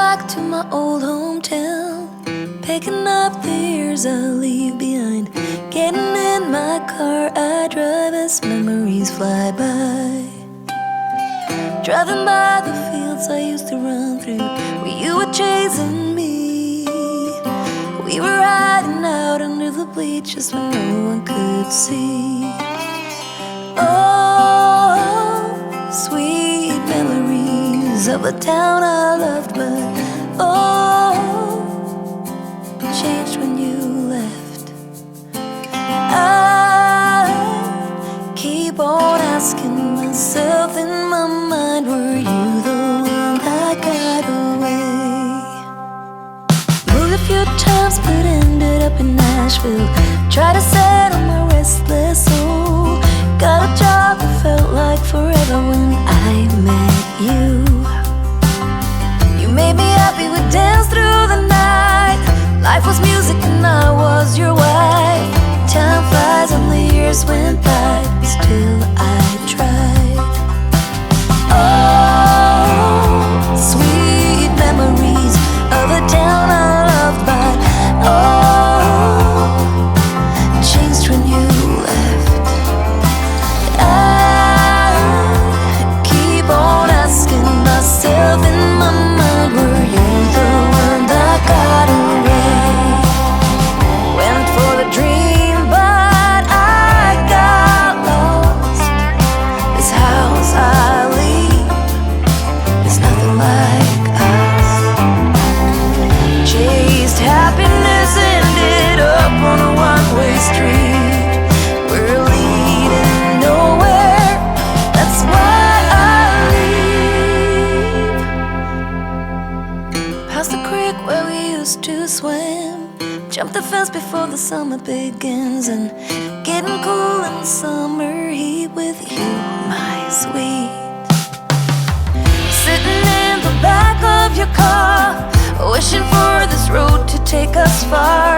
back to my old hometown, picking up the years I leave behind. Getting in my car, I drive as memories fly by. Driving by the fields I used to run through, where you were chasing me. We were riding out under the bleachers when no one could see. Oh, sweet memories of a town I loved, but oh, changed when you left. I keep on asking myself in my mind, were you the one that got away? Moved a few times but ended up in Nashville. Tried to settle my restless soul. Got a job that felt like forever when I met you. You made me happy, we danced through the night. Life was music and I was your wife. Time flies and the years went by, still I tried. Oh, sweet memories of a town I loved, but oh, changed when you left. I keep on asking myself in my mind, were you the one that got away? Went for the dream, but I got lost. This house I leave is nothing like us. Chased happiness, ended up on a one-way street. We're leading nowhere, that's why I leave. Past the creek where we used to swim, jump the fence before the summer begins, and getting cool in the summer heat with you, my sweet. Sitting in the back of your car, wishing for this road to take us far.